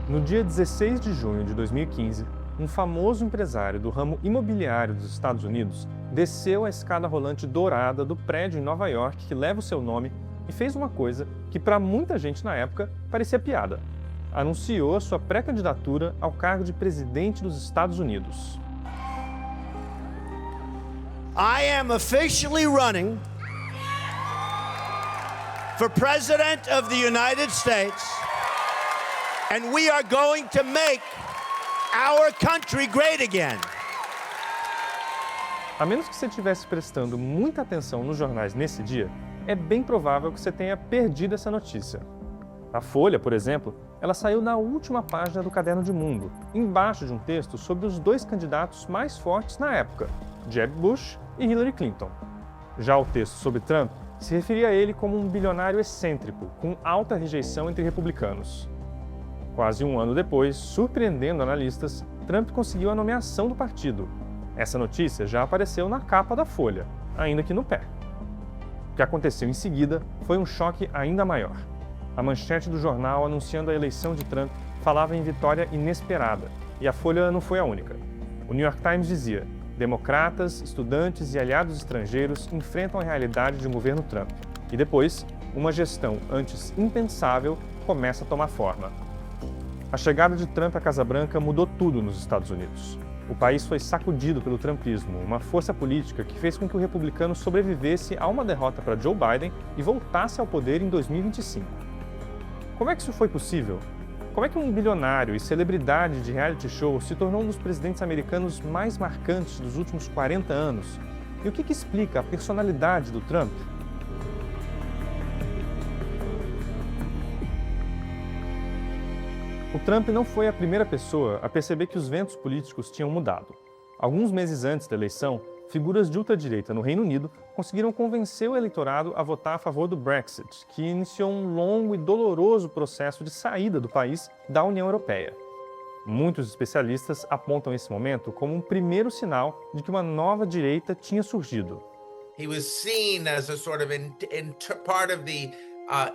No dia 16 de junho de 2015, um famoso empresário do ramo imobiliário dos Estados Unidos desceu a escada rolante dourada do prédio em Nova York que leva o seu nome e fez uma coisa que para muita gente na época parecia piada. Anunciou sua pré-candidatura ao cargo de presidente dos Estados Unidos. I am officially running for President of the United States, and we are going to make our country great again. A menos que você estivesse prestando muita atenção nos jornais nesse dia, é bem provável que você tenha perdido essa notícia. A Folha, por exemplo, ela saiu na última página do Caderno de Mundo, embaixo de um texto sobre os dois candidatos mais fortes na época, Jeb Bush e Hillary Clinton. Já o texto sobre Trump se referia a ele como um bilionário excêntrico, com alta rejeição entre republicanos. Quase um ano depois, surpreendendo analistas, Trump conseguiu a nomeação do partido. Essa notícia já apareceu na capa da Folha, ainda que no pé. O que aconteceu em seguida foi um choque ainda maior. A manchete do jornal anunciando a eleição de Trump falava em vitória inesperada, e a Folha não foi a única. O New York Times dizia: democratas, estudantes e aliados estrangeiros enfrentam a realidade de um governo Trump. E depois, uma gestão antes impensável começa a tomar forma. A chegada de Trump à Casa Branca mudou tudo nos Estados Unidos. O país foi sacudido pelo trumpismo, uma força política que fez com que o republicano sobrevivesse a uma derrota para Joe Biden e voltasse ao poder em 2025. Como é que isso foi possível? Como é que um bilionário e celebridade de reality show se tornou um dos presidentes americanos mais marcantes dos últimos 40 anos? E o que explica a personalidade do Trump? O Trump não foi a primeira pessoa a perceber que os ventos políticos tinham mudado. Alguns meses antes da eleição, figuras de ultradireita no Reino Unido conseguiram convencer o eleitorado a votar a favor do Brexit, que iniciou um longo e doloroso processo de saída do país da União Europeia. Muitos especialistas apontam esse momento como um primeiro sinal de que uma nova direita tinha surgido. He was seen as a sort of part of the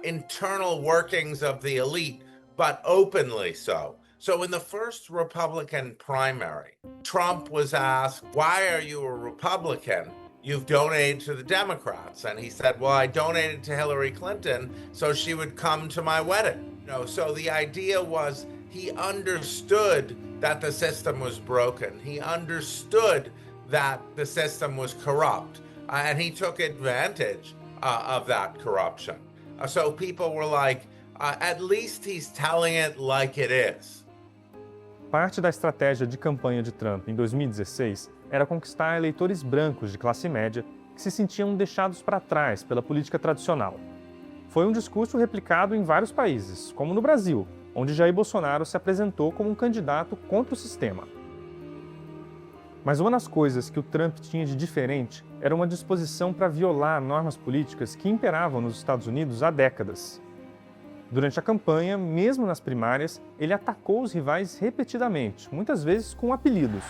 internal workings of the elite, but openly so. So in the first Republican primary, Trump was asked, "Why are you a Republican? You've donated to the Democrats." And he said, "Well, I donated to Hillary Clinton so she would come to my wedding." So the idea was he understood that the system was broken. He understood that the system was corrupt, and he took advantage of that corruption. So people were like, at least he's telling it like it is. Parte da estratégia de campanha de Trump em 2016 era conquistar eleitores brancos de classe média que se sentiam deixados para trás pela política tradicional. Foi um discurso replicado em vários países, como no Brasil, onde Jair Bolsonaro se apresentou como um candidato contra o sistema. Mas uma das coisas que o Trump tinha de diferente era uma disposição para violar normas políticas que imperavam nos Estados Unidos há décadas. Durante a campanha, mesmo nas primárias, ele atacou os rivais repetidamente, muitas vezes com apelidos.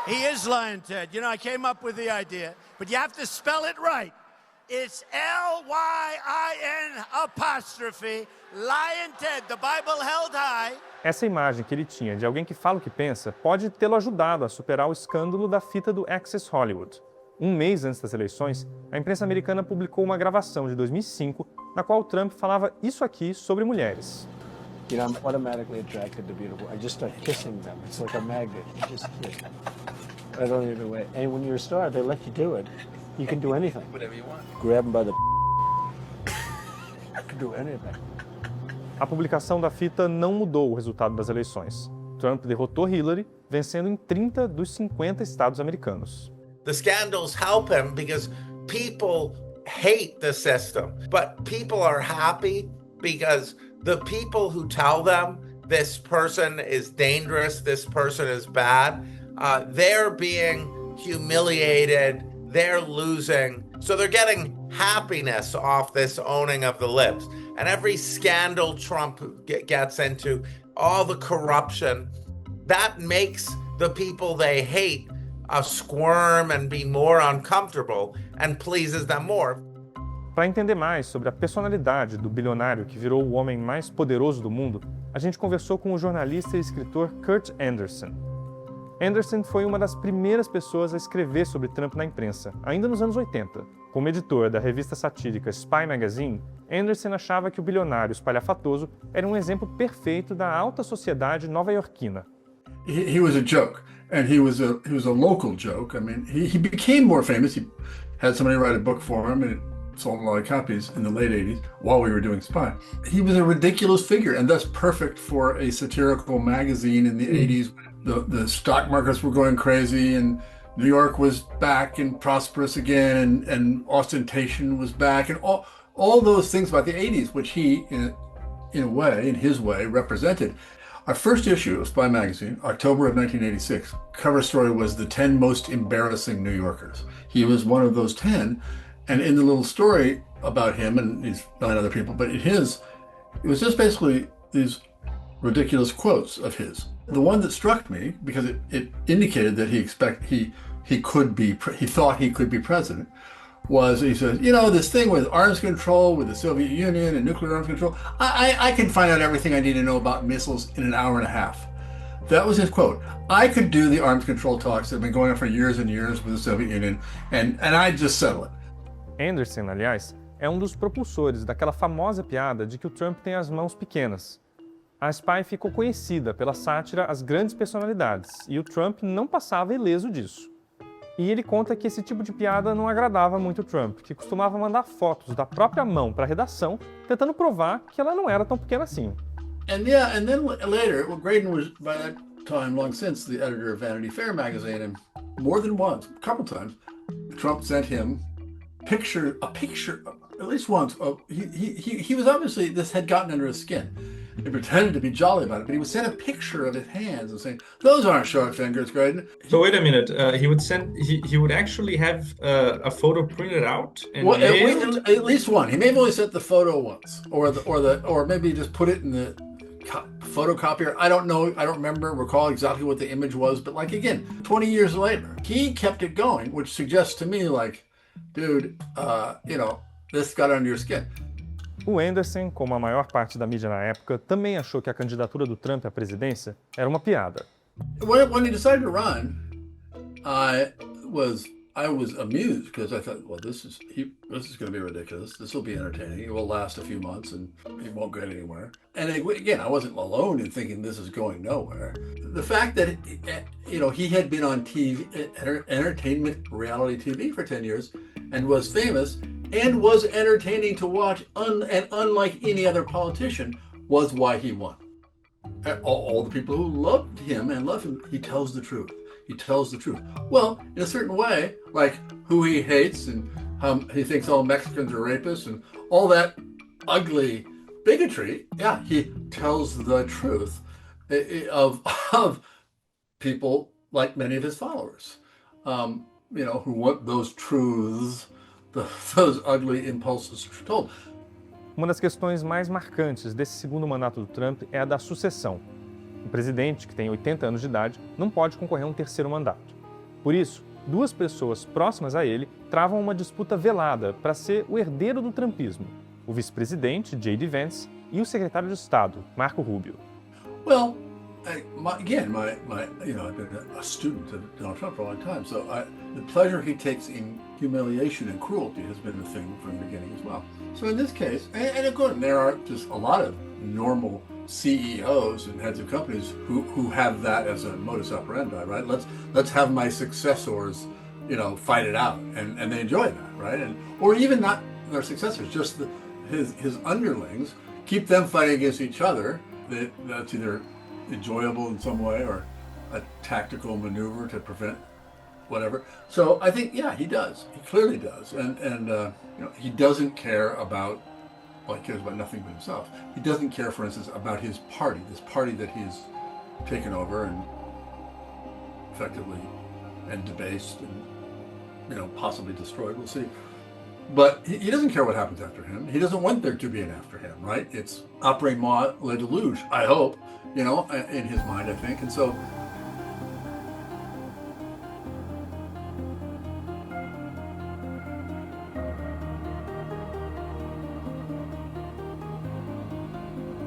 He is Lion Ted. I came up with the idea, but you have to spell it right. It's Lyin apostrophe, Lion Ted, the Bible held high. Essa imagem que ele tinha de alguém que fala o que pensa pode tê-lo ajudado a superar o escândalo da fita do Access Hollywood. Um mês antes das eleições, a imprensa americana publicou uma gravação de 2005 na qual Trump falava isso aqui sobre mulheres. I'm automatically attracted to beautiful. I just start kissing them. It's like a magnet. You just kiss them. I don't even wait. And when you're a star, they let you do it. You can do anything. Whatever you want. Grab them by the you can do anything. A publicação da fita não mudou o resultado das eleições. Trump derrotou Hillary, vencendo em 30 dos 50 estados americanos. The scandals help him because people hate the system, but people are happy because the people who tell them this person is dangerous, this person is bad, they're being humiliated, they're losing. So they're getting happiness off this owning of the libs. And every scandal Trump gets into, all the corruption, that makes the people they hate squirm and be more uncomfortable and pleases them more. Para entender mais sobre a personalidade do bilionário que virou o homem mais poderoso do mundo, a gente conversou com o jornalista e escritor Kurt Andersen. Andersen foi uma das primeiras pessoas a escrever sobre Trump na imprensa, ainda nos anos 80. Como editor da revista satírica Spy Magazine, Andersen achava que o bilionário espalhafatoso era um exemplo perfeito da alta sociedade nova-iorquina. He was a joke, and he was a local joke. I mean, he became more famous. He had somebody write a book for him, and it sold a lot of copies in the late 80s while we were doing Spy. He was a ridiculous figure, and thus perfect for a satirical magazine in the 80s. The stock markets were going crazy, and New York was back and prosperous again, and ostentation was back, and all those things about the 80s, which he, in his way, represented. Our first issue of Spy Magazine, October of 1986, cover story was the 10 most embarrassing New Yorkers. He was one of those 10, and in the little story about him and these 9 other people, but it was just basically these ridiculous quotes of his. The one that struck me, because it indicated that he thought he could be president, was he said, this thing with arms control with the Soviet Union and nuclear arms control, I can find out everything I need to know about missiles in an hour and a half. That was his quote. I could do the arms control talks that have been going on for years and years with the Soviet Union, and I'd just settle it. Andersen, aliás, é um dos propulsores daquela famosa piada de que o Trump tem as mãos pequenas. A Spy ficou conhecida pela sátira às grandes personalidades, e o Trump não passava ileso disso. E ele conta que esse tipo de piada não agradava muito o Trump, que costumava mandar fotos da própria mão para a redação, tentando provar que ela não era tão pequena assim. And then later, Graydon was by that time long since the editor of Vanity Fair magazine, and more than once, a couple times, Trump sent him a picture, at least once. He was obviously, this had gotten under his skin. He pretended to be jolly about it, but he would send a picture of his hands and saying, "Those aren't short fingers, Graydon." So wait a minute. He would actually have a photo printed out and at least one. He may have only sent the photo once, or maybe just put it in the photocopier. I don't know. I don't recall exactly what the image was, but like again, 20 years later, he kept it going, which suggests to me, like, dude, this got under your skin. O Andersen, como a maior parte da mídia na época, também achou que a candidatura do Trump à presidência era uma piada. When he decided to run, I was amused because I thought, well, this is going to be ridiculous. This will be entertaining. It will last a few months and it won't get anywhere. And again, I wasn't alone in thinking this is going nowhere. The fact that he had been on TV, entertainment reality TV for 10 years, and was famous and was entertaining to watch, and unlike any other politician, was why he won. All the people who loved him and love him, he tells the truth. He tells the truth. Well, in a certain way, like who he hates and he thinks all Mexicans are rapists and all that ugly bigotry, yeah, he tells the truth of people like many of his followers, who want those truths, those ugly impulses told. Uma das questões mais marcantes desse segundo mandato do Trump é a da sucessão. O presidente, que tem 80 anos de idade, não pode concorrer a um terceiro mandato. Por isso, 2 pessoas próximas a ele travam uma disputa velada para ser o herdeiro do trumpismo: o vice-presidente, J.D. Vance, e o secretário de Estado, Marco Rubio. Well, I've been a student of Donald Trump for a long time, so the pleasure he takes in humiliation and cruelty has been the thing from the beginning as well. So in this case, and of course, there are just a lot of normal CEOs and heads of companies who have that as a modus operandi, right? Let's have my successors, fight it out, and they enjoy that, right? Or even not their successors, just his underlings, keep them fighting against each other. That's either enjoyable in some way or a tactical maneuver to prevent whatever. So I think, yeah, he does. He clearly does, and he doesn't care about. Well, he cares about nothing but himself. He doesn't care, for instance, about his party, this party that he's taken over and effectively and debased and possibly destroyed. We'll see. But he doesn't care what happens after him. He doesn't want there to be an after him, right? It's après moi le déluge, I hope, in his mind, I think. And so